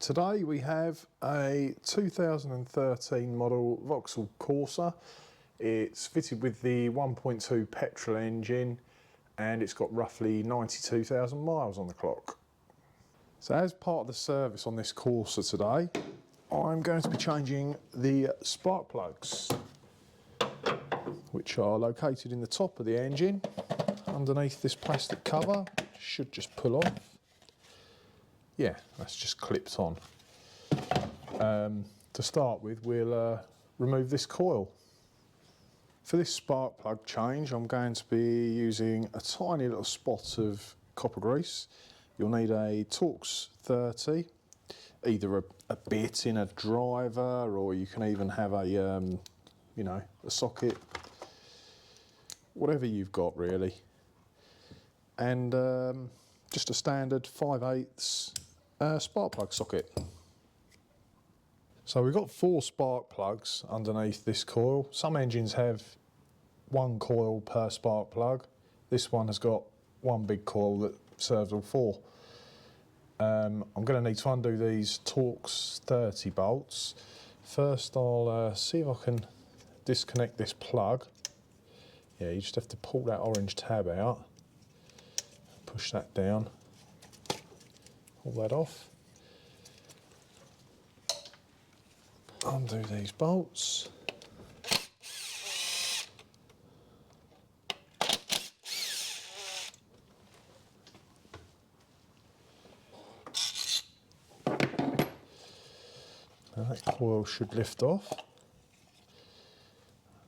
Today we have a 2013 model Vauxhall Corsa. It's fitted with the 1.2 petrol engine and it's got roughly 92,000 miles on the clock. So as part of the service on this Corsa today, I'm going to be changing the spark plugs, which are located in the top of the engine underneath this plastic cover. Should just pull off. Yeah, that's just clipped on. To start with, we'll remove this coil. For this spark plug change, I'm going to be using a tiny little spot of copper grease. You'll need a Torx 30, either a bit in a driver, or you can even have a, you know, a socket, whatever you've got really. And just a standard 5/8 spark plug socket. So we've got 4 spark plugs underneath this coil. Some engines have 1 coil per spark plug. This one has got 1 big coil that serves all 4. I'm going to need to undo these Torx 30 bolts. First I'll see if I can disconnect this plug. Yeah, you just have to pull that orange tab out. Push that down. Pull that off. Undo these bolts. Now that coil should lift off.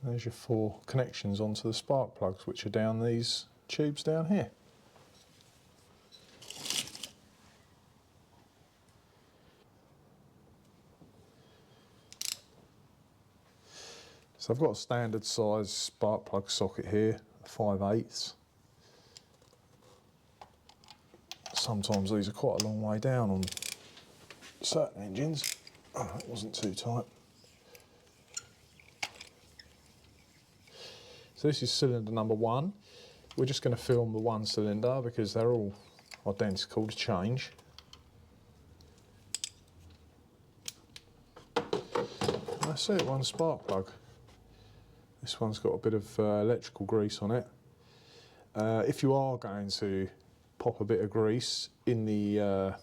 There's your 4 connections onto the spark plugs, which are down these tubes down here. So I've got a standard size spark plug socket here, 5/8. Sometimes these are quite a long way down on certain engines. Oh, it wasn't too tight. So this is cylinder number 1. We're just going to film the 1 cylinder because they're all identical to change. And that's it, 1 spark plug. This one's got a bit of electrical grease on it. If you are going to pop a bit of grease in the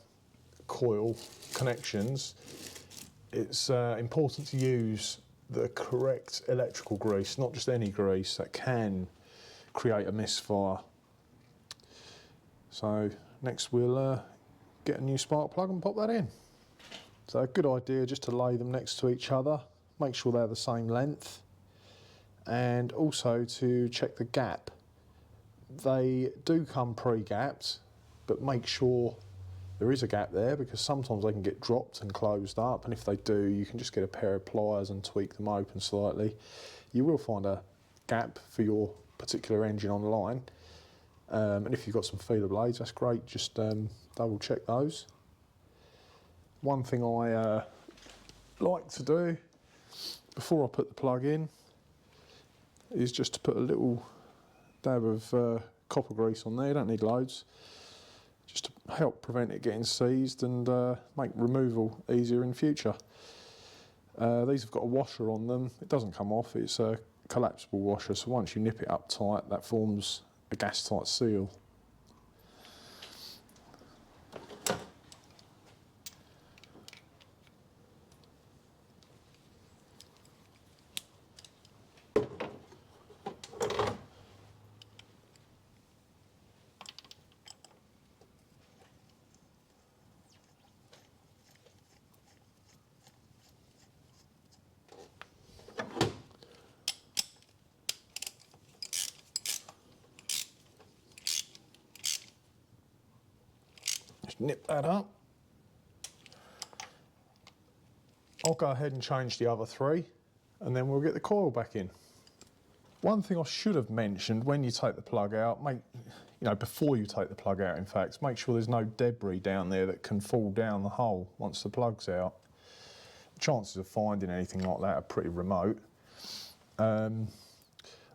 coil connections, it's important to use the correct electrical grease, not just any grease that can create a misfire. So next we'll get a new spark plug and pop that in. So a good idea just to lay them next to each other, make sure they're the same length. And also to check the gap. They do come pre-gapped, but make sure there is a gap there because sometimes they can get dropped and closed up, and if they do, you can just get a pair of pliers and tweak them open slightly. You will find a gap for your particular engine online, and if you've got some feeler blades, that's great, just double check those. One thing I like to do before I put the plug in is just to put a little dab of copper grease on there. You don't need loads, just to help prevent it getting seized and make removal easier in future. These have got a washer on them. It doesn't come off, it's a collapsible washer, so once you nip it up tight, that forms a gas tight seal. Just nip that up. I'll go ahead and change the other 3 and then we'll get the coil back in. One thing I should have mentioned when you take the plug out, before you take the plug out in fact, make sure there's no debris down there that can fall down the hole once the plug's out. The chances of finding anything like that are pretty remote.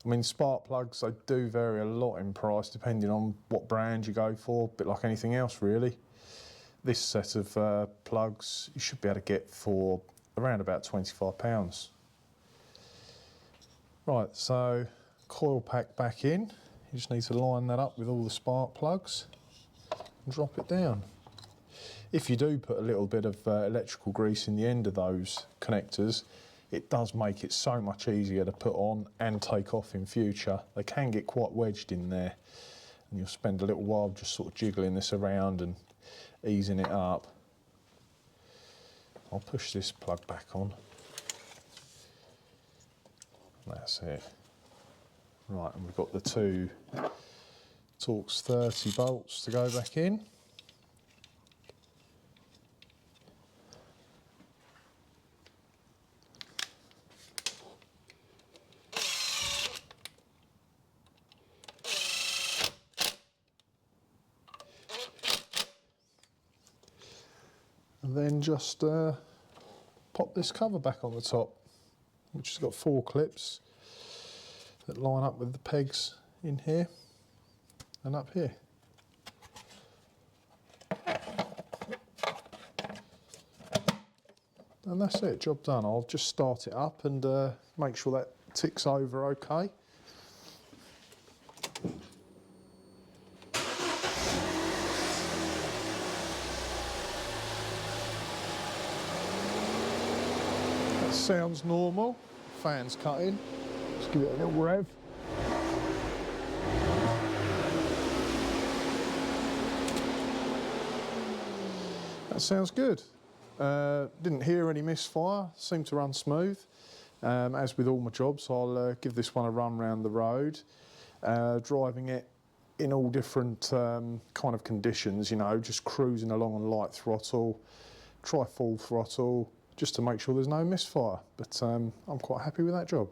I mean, spark plugs, they do vary a lot in price depending on what brand you go for, a bit like anything else really. this set of plugs you should be able to get for around about £25. Right, so coil pack back in. You just need to line that up with all the spark plugs and drop it down. If you do put a little bit of electrical grease in the end of those connectors, it does make it so much easier to put on and take off in future. They can get quite wedged in there, and you'll spend a little while just sort of jiggling this around and easing it up. I'll push this plug back on. That's it. Right, and we've got the two Torx 30 bolts to go back in. And then just pop this cover back on the top, which has got 4 clips that line up with the pegs in here and up here. And that's it, job done. I'll just start it up and make sure that ticks over okay. That sounds normal. Fan's cutting. Just give it a little rev. That sounds good. Didn't hear any misfire, seemed to run smooth. As with all my jobs, I'll give this one a run round the road, driving it in all different kind of conditions, you know, just cruising along on light throttle, try full throttle, just to make sure there's no misfire. But I'm quite happy with that job.